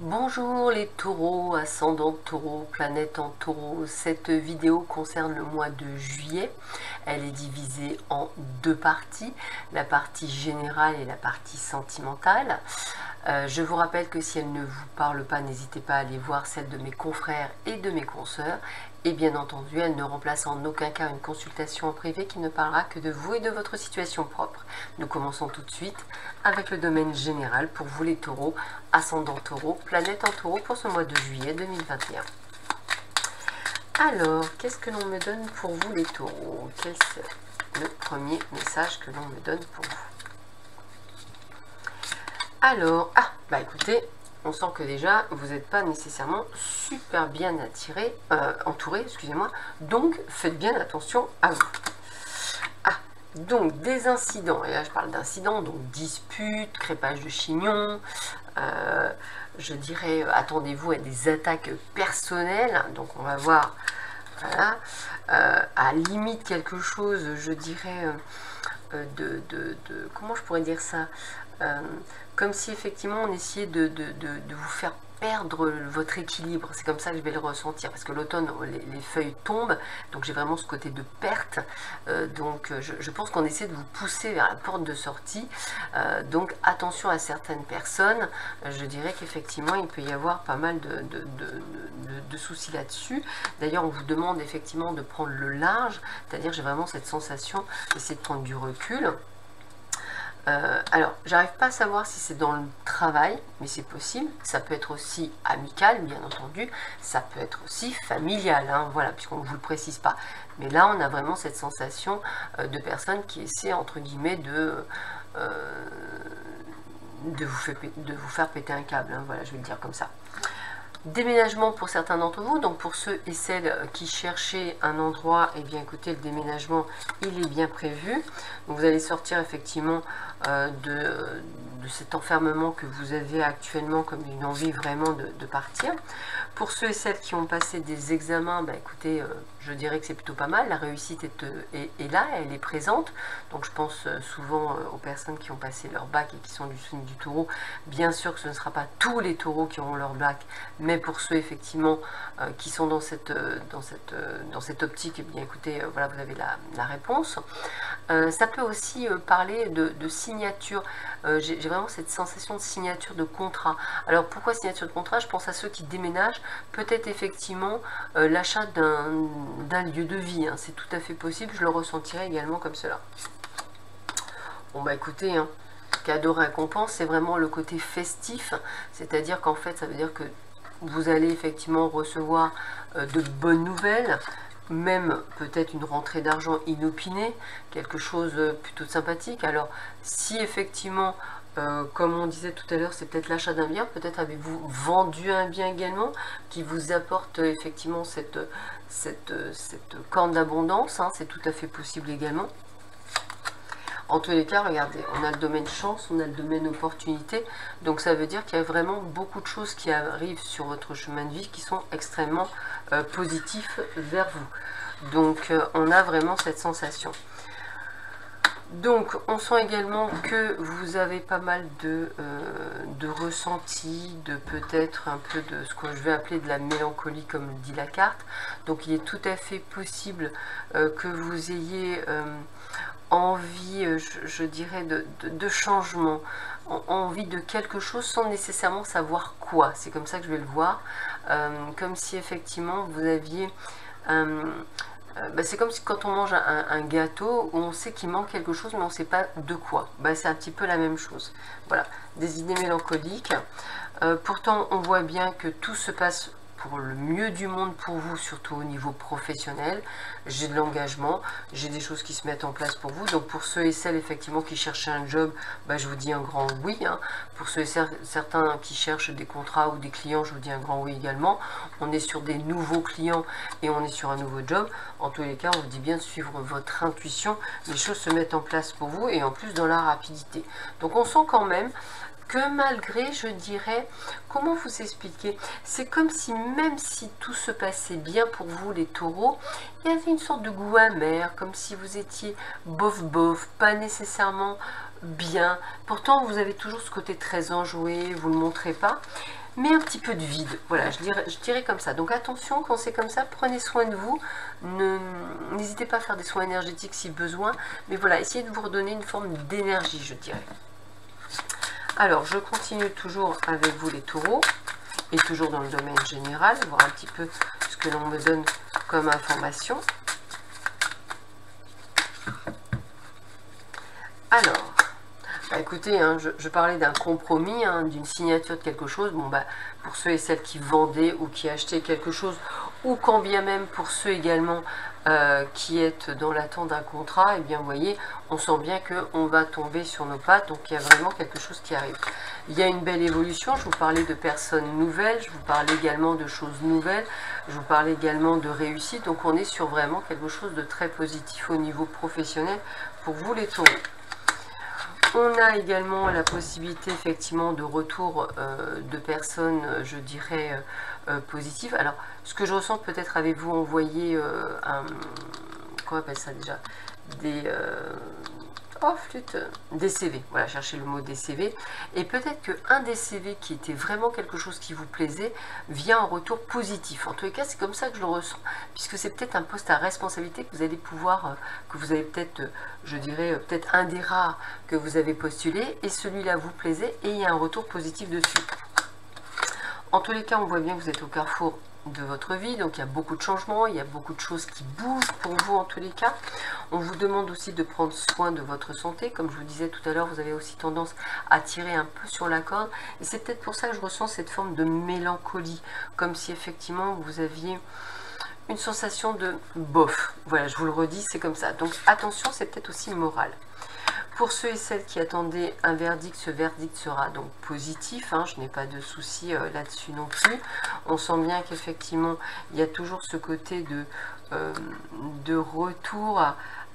Bonjour les taureaux, ascendant taureau, planète en taureau. Cette vidéo concerne le mois de juillet. Elle est divisée en deux parties, la partie générale et la partie sentimentale. Je vous rappelle que si elle ne vous parle pas, n'hésitez pas à aller voir celle de mes confrères et de mes consoeurs. Et bien entendu, elle ne remplace en aucun cas une consultation en privé qui ne parlera que de vous et de votre situation propre. Nous commençons tout de suite avec le domaine général pour vous les taureaux, ascendant taureau, planète en taureau pour ce mois de juillet 2021. Alors, qu'est-ce que l'on me donne pour vous les taureaux? Quel est le premier message que l'on me donne pour vous? Alors, écoutez, on sent que déjà, vous n'êtes pas nécessairement super bien entouré, excusez-moi, donc faites bien attention à vous. Donc des incidents, et là je parle d'incidents, donc disputes, crépage de chignons, je dirais, attendez-vous à des attaques personnelles, donc on va voir, voilà, à limite quelque chose, je dirais, comment je pourrais dire ça, comme si effectivement on essayait de vous faire perdre votre équilibre. C'est comme ça que je vais le ressentir, parce que l'automne, les feuilles tombent, donc j'ai vraiment ce côté de perte, donc je pense qu'on essaie de vous pousser vers la porte de sortie, donc attention à certaines personnes. Je dirais qu'effectivement il peut y avoir pas mal de soucis là-dessus. D'ailleurs on vous demande effectivement de prendre le large, c'est-à-dire j'ai vraiment cette sensation d'essayer de prendre du recul. Alors, j'arrive pas à savoir si c'est dans le travail, mais c'est possible. Ça peut être aussi amical, bien entendu. Ça peut être aussi familial, hein, voilà, puisqu'on ne vous le précise pas. Mais là, on a vraiment cette sensation de personnes qui essaient, entre guillemets, de vous faire péter un câble, hein, voilà, je vais le dire comme ça. Déménagement pour certains d'entre vous, donc pour ceux et celles qui cherchaient un endroit, et bien écoutez, le déménagement il est bien prévu. Donc vous allez sortir effectivement de cet enfermement que vous avez actuellement, comme une envie vraiment de partir. Pour ceux et celles qui ont passé des examens, écoutez, je dirais que c'est plutôt pas mal, la réussite est là, elle est présente. Donc je pense souvent aux personnes qui ont passé leur bac et qui sont du signe du taureau. Bien sûr que ce ne sera pas tous les taureaux qui auront leur bac, mais pour ceux effectivement qui sont dans cette optique, et bien écoutez, voilà, vous avez la réponse. Ça peut aussi parler de signature. J'ai vraiment cette sensation de signature de contrat. Alors pourquoi signature de contrat? Je pense à ceux qui déménagent, peut-être effectivement l'achat d'un lieu de vie, hein. C'est tout à fait possible, je le ressentirai également comme cela. Bon écoutez, hein, cadeau récompense, c'est vraiment le côté festif, c'est-à-dire qu'en fait ça veut dire que vous allez effectivement recevoir de bonnes nouvelles, même peut-être une rentrée d'argent inopinée, quelque chose plutôt sympathique. Alors si effectivement, comme on disait tout à l'heure, c'est peut-être l'achat d'un bien, peut-être avez-vous vendu un bien également, qui vous apporte effectivement cette corne d'abondance, hein, c'est tout à fait possible également. En tous les cas, regardez, on a le domaine chance, on a le domaine opportunité, donc ça veut dire qu'il y a vraiment beaucoup de choses qui arrivent sur votre chemin de vie qui sont extrêmement positifs vers vous. Donc on a vraiment cette sensation. Donc on sent également que vous avez pas mal de ressentis, de peut-être un peu de ce que je vais appeler de la mélancolie, comme le dit la carte. Donc il est tout à fait possible que vous ayez envie, je dirais, de changement, envie de quelque chose sans nécessairement savoir quoi. C'est comme ça que je vais le voir, comme si effectivement vous aviez c'est comme si quand on mange un gâteau où on sait qu'il manque quelque chose mais on ne sait pas de quoi. C'est un petit peu la même chose. Voilà, des idées mélancoliques. Pourtant on voit bien que tout se passe pour le mieux du monde pour vous, surtout au niveau professionnel. J'ai de l'engagement, j'ai des choses qui se mettent en place pour vous. Donc pour ceux et celles effectivement qui cherchent un job, je vous dis un grand oui, hein. Pour ceux et certains qui cherchent des contrats ou des clients, je vous dis un grand oui également. On est sur des nouveaux clients et on est sur un nouveau job. En tous les cas, on vous dit bien de suivre votre intuition. Les choses se mettent en place pour vous et en plus dans la rapidité. Donc on sent quand même que malgré, je dirais, comment vous expliquer, c'est comme si même si tout se passait bien pour vous les taureaux, il y avait une sorte de goût amer, comme si vous étiez bof bof, pas nécessairement bien. Pourtant vous avez toujours ce côté très enjoué, vous ne le montrez pas, mais un petit peu de vide. Voilà, je dirais comme ça. Donc attention, quand c'est comme ça, prenez soin de vous. N'hésitez pas à faire des soins énergétiques si besoin. Mais voilà, essayez de vous redonner une forme d'énergie, je dirais. Alors, je continue toujours avec vous les taureaux. Et toujours dans le domaine général, voir un petit peu ce que l'on me donne comme information. Alors, bah écoutez, hein, je parlais d'un compromis, hein, d'une signature de quelque chose. Bon, bah, pour ceux et celles qui vendaient ou qui achetaient quelque chose, ou quand bien même pour ceux également qui êtes dans l'attente d'un contrat, et bien vous voyez, on sent bien qu'on va tomber sur nos pattes, donc il y a vraiment quelque chose qui arrive. Il y a une belle évolution, je vous parlais de personnes nouvelles, je vous parlais également de choses nouvelles, je vous parlais également de réussite, donc on est sur vraiment quelque chose de très positif au niveau professionnel pour vous les taureaux. On a également la possibilité effectivement de retour de personnes, je dirais, positives. Alors, ce que je ressens peut-être avez-vous envoyé comment on appelle ça déjà, des CV. Voilà, cherchez le mot des CV. Et peut-être qu'un des CV qui était vraiment quelque chose qui vous plaisait vient en retour positif. En tous les cas, c'est comme ça que je le ressens, puisque c'est peut-être un poste à responsabilité que vous allez pouvoir, que vous avez peut-être, je dirais, peut-être un des rares que vous avez postulé, et celui-là vous plaisait, et il y a un retour positif dessus. En tous les cas, on voit bien que vous êtes au carrefour de votre vie, donc il y a beaucoup de changements, il y a beaucoup de choses qui bougent pour vous en tous les cas. On vous demande aussi de prendre soin de votre santé, comme je vous disais tout à l'heure, vous avez aussi tendance à tirer un peu sur la corde, et c'est peut-être pour ça que je ressens cette forme de mélancolie, comme si effectivement vous aviez une sensation de bof. Voilà, je vous le redis, c'est comme ça. Donc attention, c'est peut-être aussi moral. Pour ceux et celles qui attendaient un verdict, ce verdict sera donc positif, hein, je n'ai pas de souci là-dessus non plus. On sent bien qu'effectivement, il y a toujours ce côté de retour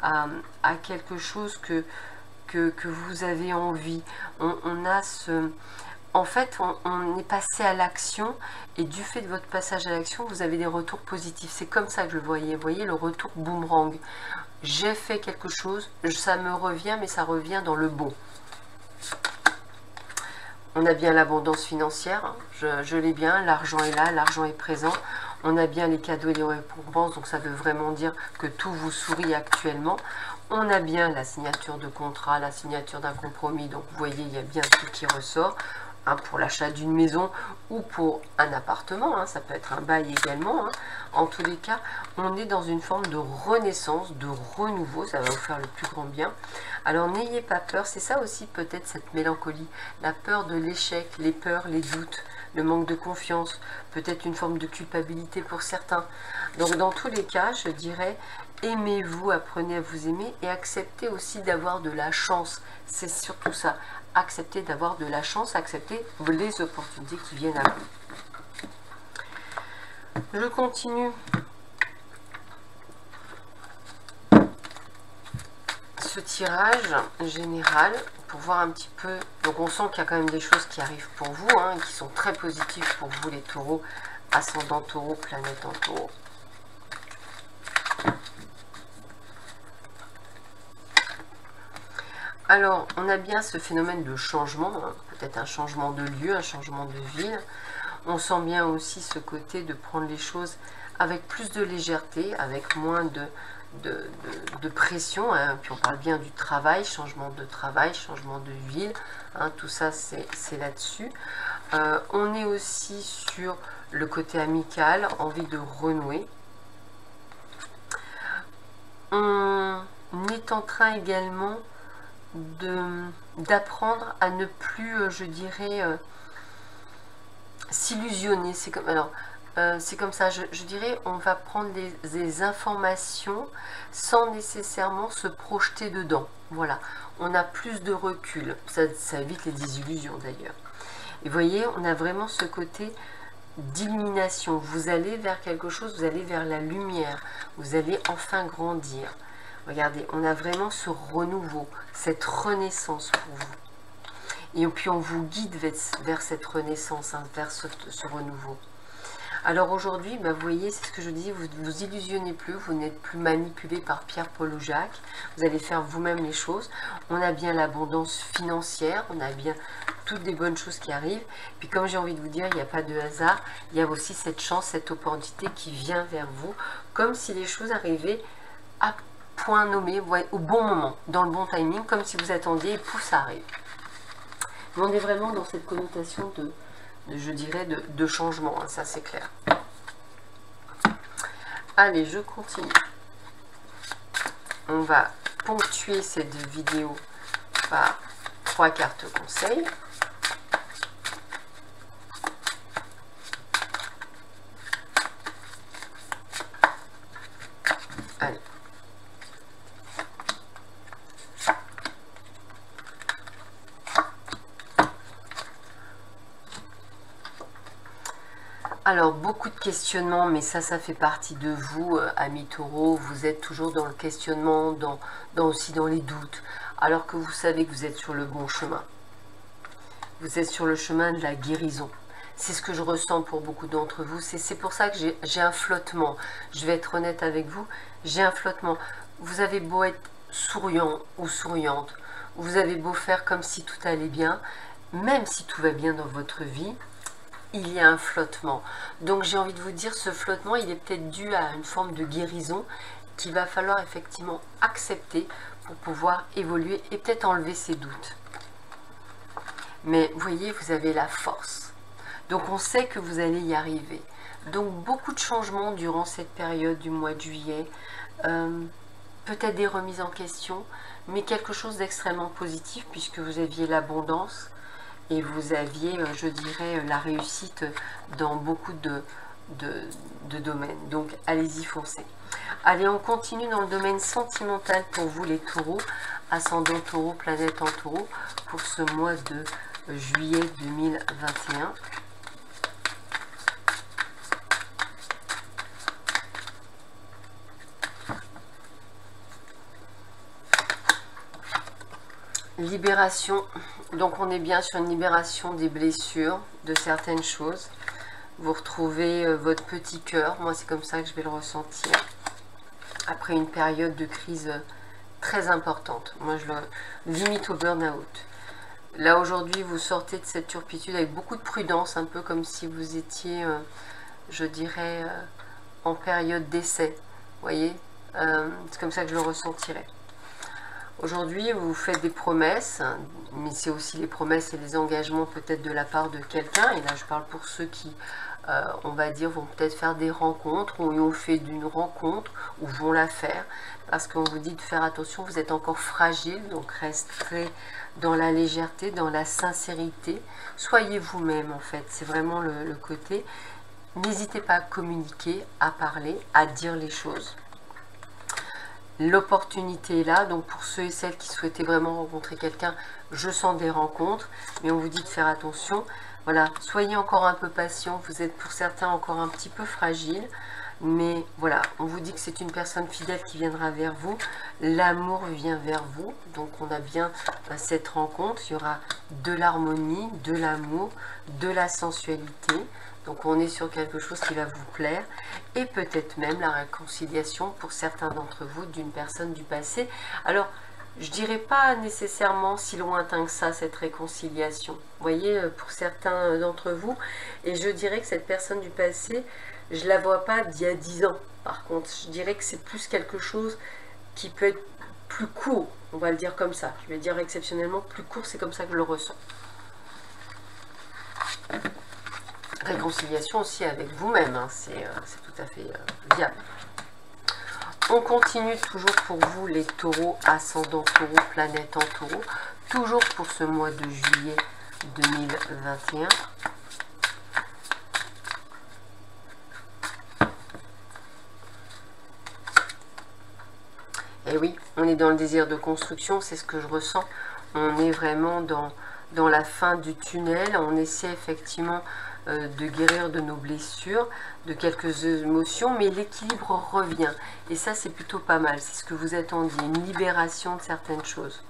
à quelque chose que vous avez envie. On a ce... En fait, on est passé à l'action, et du fait de votre passage à l'action, vous avez des retours positifs. C'est comme ça que je le voyais. Vous voyez, le retour boomerang. J'ai fait quelque chose, ça me revient, mais ça revient dans le bon. On a bien l'abondance financière, je l'ai bien, l'argent est là, l'argent est présent. On a bien les cadeaux et les récompenses, donc ça veut vraiment dire que tout vous sourit actuellement. On a bien la signature de contrat, la signature d'un compromis, donc vous voyez, il y a bien tout qui ressort. Hein, pour l'achat d'une maison ou pour un appartement, hein, ça peut être un bail également. Hein. En tous les cas, on est dans une forme de renaissance, de renouveau, ça va vous faire le plus grand bien. Alors n'ayez pas peur, c'est ça aussi peut-être cette mélancolie, la peur de l'échec, les peurs, les doutes, le manque de confiance, peut-être une forme de culpabilité pour certains. Donc dans tous les cas, je dirais, aimez-vous, apprenez à vous aimer et acceptez aussi d'avoir de la chance, c'est surtout ça. Acceptez d'avoir de la chance, acceptez les opportunités qui viennent à vous. Je continue ce tirage général pour voir un petit peu. Donc on sent qu'il y a quand même des choses qui arrivent pour vous, hein, qui sont très positives pour vous les taureaux, ascendant taureau, planète en taureau. Alors, on a bien ce phénomène de changement, hein, peut-être un changement de lieu, un changement de ville. On sent bien aussi ce côté de prendre les choses avec plus de légèreté, avec moins de pression. Hein. Puis on parle bien du travail, changement de ville. Hein, tout ça, c'est là-dessus. On est aussi sur le côté amical, envie de renouer. On est en train également d'apprendre à ne plus, je dirais, s'illusionner. C'est comme, alors, c'est comme ça, je dirais, on va prendre des informations sans nécessairement se projeter dedans. Voilà, on a plus de recul. Ça évite les désillusions d'ailleurs. Et vous voyez, on a vraiment ce côté d'illumination. Vous allez vers quelque chose, vous allez vers la lumière. Vous allez enfin grandir. Regardez, on a vraiment ce renouveau, cette renaissance pour vous. Et puis on vous guide vers cette renaissance, hein, vers ce renouveau. Alors aujourd'hui, bah, vous voyez, c'est ce que je dis, vous ne vous illusionnez plus, vous n'êtes plus manipulé par Pierre, Paul ou Jacques. Vous allez faire vous-même les choses. On a bien l'abondance financière, on a bien toutes des bonnes choses qui arrivent. Puis comme j'ai envie de vous dire, il n'y a pas de hasard, il y a aussi cette chance, cette opportunité qui vient vers vous, comme si les choses arrivaient à point nommé, au bon moment, dans le bon timing, comme si vous attendiez et pouf, ça arrive. Mais on est vraiment dans cette connotation je dirais, de changement, hein, ça c'est clair. Allez, je continue. On va ponctuer cette vidéo par 3 cartes conseils. Allez. Alors, beaucoup de questionnements, mais ça fait partie de vous, amis taureaux. Vous êtes toujours dans le questionnement, aussi dans les doutes, alors que vous savez que vous êtes sur le bon chemin. Vous êtes sur le chemin de la guérison. C'est ce que je ressens pour beaucoup d'entre vous. C'est pour ça que j'ai un flottement. Je vais être honnête avec vous, j'ai un flottement. Vous avez beau être souriant ou souriante, vous avez beau faire comme si tout allait bien, même si tout va bien dans votre vie, il y a un flottement. Donc j'ai envie de vous dire, ce flottement, il est peut-être dû à une forme de guérison qu'il va falloir effectivement accepter pour pouvoir évoluer et peut-être enlever ses doutes. Mais vous voyez, vous avez la force. Donc on sait que vous allez y arriver. Donc beaucoup de changements durant cette période du mois de juillet. Peut-être des remises en question, mais quelque chose d'extrêmement positif puisque vous aviez l'abondance. Et vous aviez, je dirais, la réussite dans beaucoup de domaines. Donc, allez-y, foncez. Allez, on continue dans le domaine sentimental pour vous, les taureaux, ascendant taureau, planète en taureau, pour ce mois de juillet 2021. Libération, donc on est bien sur une libération des blessures, de certaines choses. Vous retrouvez votre petit cœur, moi c'est comme ça que je vais le ressentir. Après une période de crise très importante, moi je le limite au burn-out. Là aujourd'hui vous sortez de cette turpitude avec beaucoup de prudence, un peu comme si vous étiez, je dirais, en période d'essai. Vous voyez, c'est comme ça que je le ressentirais. Aujourd'hui, vous faites des promesses, mais c'est aussi les promesses et les engagements peut-être de la part de quelqu'un. Et là, je parle pour ceux qui, on va dire, vont peut-être faire des rencontres, ou ont fait d'une rencontre, ou vont la faire. Parce qu'on vous dit de faire attention, vous êtes encore fragile, donc restez dans la légèreté, dans la sincérité. Soyez vous-même, en fait, c'est vraiment le côté. N'hésitez pas à communiquer, à parler, à dire les choses. L'opportunité est là, donc pour ceux et celles qui souhaitaient vraiment rencontrer quelqu'un, je sens des rencontres, mais on vous dit de faire attention. Voilà, soyez encore un peu patient, vous êtes pour certains encore un petit peu fragile, mais voilà, on vous dit que c'est une personne fidèle qui viendra vers vous, l'amour vient vers vous, donc on a bien cette rencontre, il y aura de l'harmonie, de l'amour, de la sensualité. Donc on est sur quelque chose qui va vous plaire et peut-être même la réconciliation pour certains d'entre vous d'une personne du passé. Alors, je dirais pas nécessairement si lointain que ça, cette réconciliation. Vous voyez, pour certains d'entre vous, et je dirais que cette personne du passé, je la vois pas d'il y a 10 ans. Par contre, je dirais que c'est plus quelque chose qui peut être plus court, on va le dire comme ça. Je vais dire exceptionnellement plus court, c'est comme ça que je le ressens. Réconciliation aussi avec vous-même, hein, c'est tout à fait viable. On continue toujours pour vous les taureaux, ascendant taureau, planète en taureau, toujours pour ce mois de juillet 2021. Et oui, on est dans le désir de construction, c'est ce que je ressens. On est vraiment dans la fin du tunnel, on essaie effectivement de guérir de nos blessures, de quelques émotions, mais l'équilibre revient. Et ça, c'est plutôt pas mal. C'est ce que vous attendiez, une libération de certaines choses.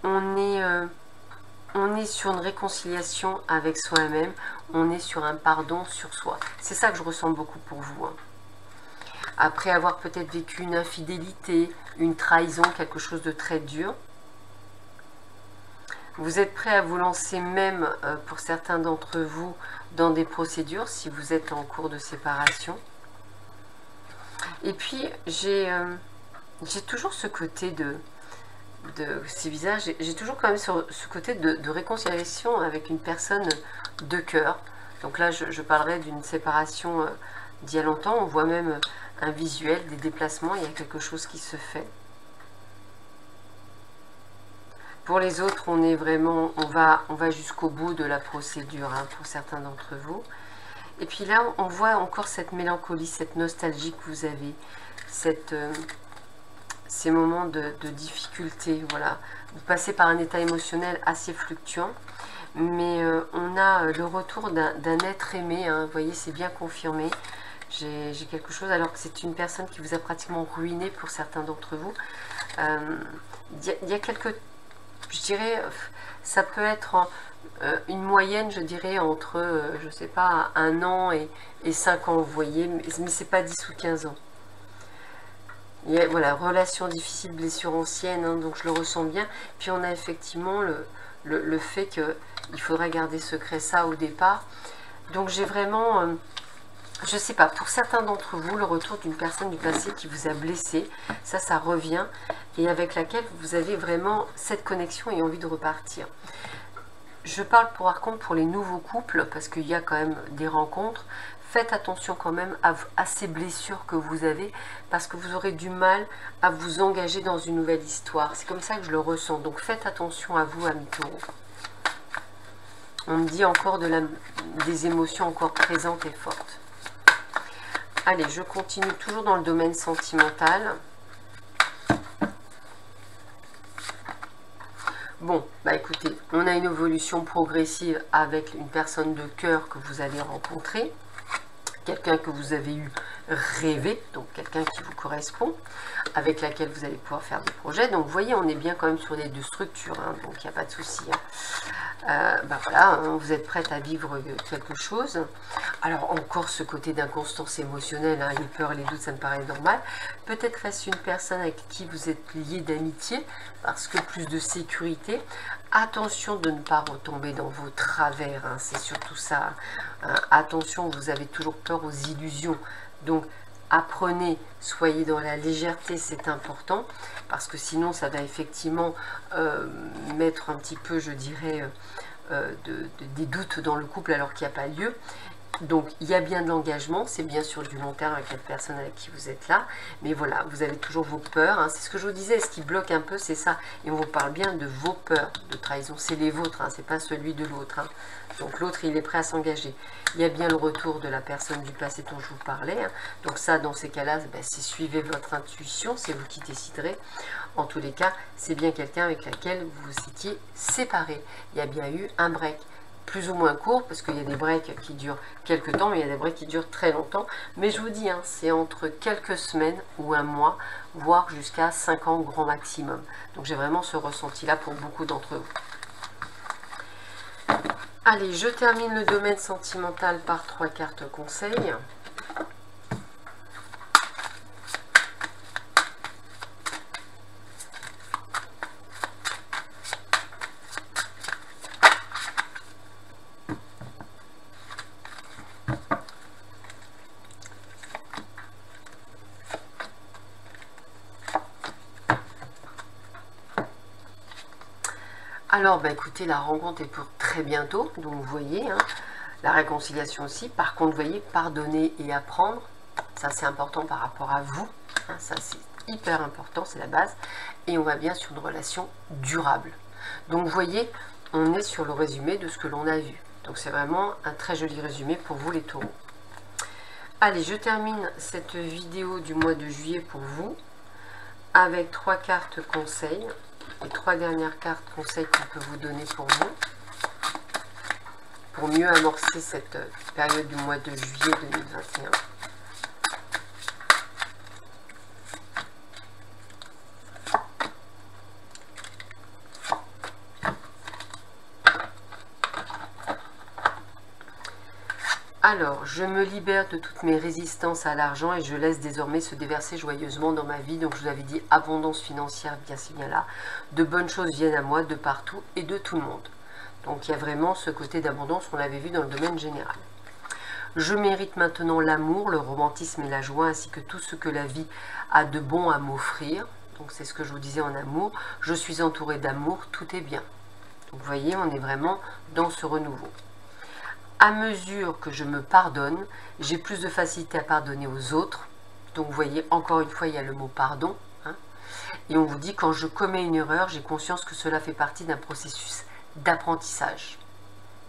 On est sur une réconciliation avec soi-même, on est sur un pardon sur soi. C'est ça que je ressens beaucoup pour vous. Hein. Après avoir peut-être vécu une infidélité, une trahison, quelque chose de très dur, Vous êtes prêt à vous lancer même, pour certains d'entre vous, dans des procédures, si vous êtes en cours de séparation. Et puis, j'ai toujours ce côté de ces visages, j'ai toujours quand même ce côté de réconciliation avec une personne de cœur. Donc là, je parlerai d'une séparation d'il y a longtemps. On voit même un visuel, des déplacements, il y a quelque chose qui se fait. Pour les autres, on est vraiment, on va jusqu'au bout de la procédure, hein, pour certains d'entre vous. Et puis là, on voit encore cette mélancolie, cette nostalgie que vous avez, ces moments de difficulté. Voilà, vous passez par un état émotionnel assez fluctuant, mais on a le retour d'un être aimé, hein, vous voyez, c'est bien confirmé. J'ai quelque chose, alors que c'est une personne qui vous a pratiquement ruiné pour certains d'entre vous. Il y a quelques, je dirais, ça peut être une moyenne, je dirais, entre, je sais pas, 1 an et 5 ans, vous voyez, mais c'est pas 10 ou 15 ans. Il y a, voilà, relation difficile, blessure ancienne, hein, donc je le ressens bien. Puis on a effectivement le fait qu'il faudrait garder secret ça au départ. Donc j'ai vraiment, je sais pas, pour certains d'entre vous, le retour d'une personne du passé qui vous a blessé, ça revient, et avec laquelle vous avez vraiment cette connexion et envie de repartir. Je parle par contre pour les nouveaux couples, parce qu'il y a quand même des rencontres. Faites attention quand même à ces blessures que vous avez, parce que vous aurez du mal à vous engager dans une nouvelle histoire. C'est comme ça que je le ressens. Donc faites attention à vous, amis taureaux. On me dit encore des émotions encore présentes et fortes. Allez, je continue toujours dans le domaine sentimental. Bon, bah écoutez, on a une évolution progressive avec une personne de cœur que vous allez rencontrer. Quelqu'un que vous avez eu rêvé, donc quelqu'un qui vous correspond, avec laquelle vous allez pouvoir faire des projets. Donc vous voyez, on est bien quand même sur les deux structures, hein, donc il n'y a pas de souci. Ben voilà, hein, vous êtes prête à vivre quelque chose. Alors encore ce côté d'inconstance émotionnelle, hein, les peurs, les doutes, ça me paraît normal. Peut-être est-ce une personne avec qui vous êtes lié d'amitié, parce que plus de sécurité. Attention de ne pas retomber dans vos travers, hein, c'est surtout ça. Hein. Attention, vous avez toujours peur aux illusions. Donc apprenez, soyez dans la légèreté, c'est important, parce que sinon ça va effectivement mettre un petit peu, je dirais, des doutes dans le couple alors qu'il n'y a pas lieu. Donc il y a bien de l'engagement, c'est bien sûr du long terme avec la personne avec qui vous êtes là, mais voilà, vous avez toujours vos peurs, hein. C'est ce que je vous disais, ce qui bloque un peu, c'est ça, et on vous parle bien de vos peurs de trahison, c'est les vôtres, hein, c'est pas celui de l'autre, hein. Donc l'autre, il est prêt à s'engager. Il y a bien le retour de la personne du passé dont je vous parlais, hein. Donc ça, dans ces cas-là, ben, c'est suivez votre intuition, c'est vous qui déciderez. En tous les cas, c'est bien quelqu'un avec laquelle vous vous étiez séparés. Il y a bien eu un break. Plus ou moins court, parce qu'il y a des breaks qui durent quelques temps, mais il y a des breaks qui durent très longtemps. Mais je vous dis, hein, c'est entre quelques semaines ou un mois, voire jusqu'à 5 ans grand maximum. Donc j'ai vraiment ce ressenti-là pour beaucoup d'entre vous. Allez, je termine le domaine sentimental par 3 cartes conseils. Alors, bah écoutez, la rencontre est pour très bientôt, donc vous voyez, hein, la réconciliation aussi. Par contre, vous voyez, pardonner et apprendre, ça c'est important par rapport à vous, hein, ça c'est hyper important, c'est la base. Et on va bien sur une relation durable. Donc vous voyez, on est sur le résumé de ce que l'on a vu. Donc c'est vraiment un très joli résumé pour vous les taureaux. Allez, je termine cette vidéo du mois de juillet pour vous, avec 3 cartes conseils. Les 3 dernières cartes conseils qu'on peut vous donner pour vous, pour mieux amorcer cette période du mois de juillet 2021. Alors, je me libère de toutes mes résistances à l'argent et je laisse désormais se déverser joyeusement dans ma vie. Donc, je vous avais dit abondance financière, bien c'est bien là. De bonnes choses viennent à moi de partout et de tout le monde. Donc, il y a vraiment ce côté d'abondance, on l'avait vu dans le domaine général. Je mérite maintenant l'amour, le romantisme et la joie, ainsi que tout ce que la vie a de bon à m'offrir. Donc, c'est ce que je vous disais en amour. Je suis entourée d'amour, tout est bien. Donc, vous voyez, on est vraiment dans ce renouveau. À mesure que je me pardonne, j'ai plus de facilité à pardonner aux autres. Donc vous voyez, encore une fois, il y a le mot pardon. Hein. Et on vous dit, quand je commets une erreur, j'ai conscience que cela fait partie d'un processus d'apprentissage.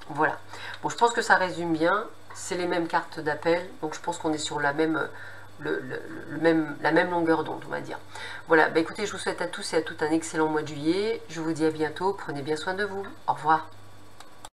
Voilà. Bon, je pense que ça résume bien. C'est les mêmes cartes d'appel. Donc je pense qu'on est sur la même, la même longueur d'onde, on va dire. Voilà. Bah, écoutez, je vous souhaite à tous et à toutes un excellent mois de juillet. Je vous dis à bientôt. Prenez bien soin de vous. Au revoir.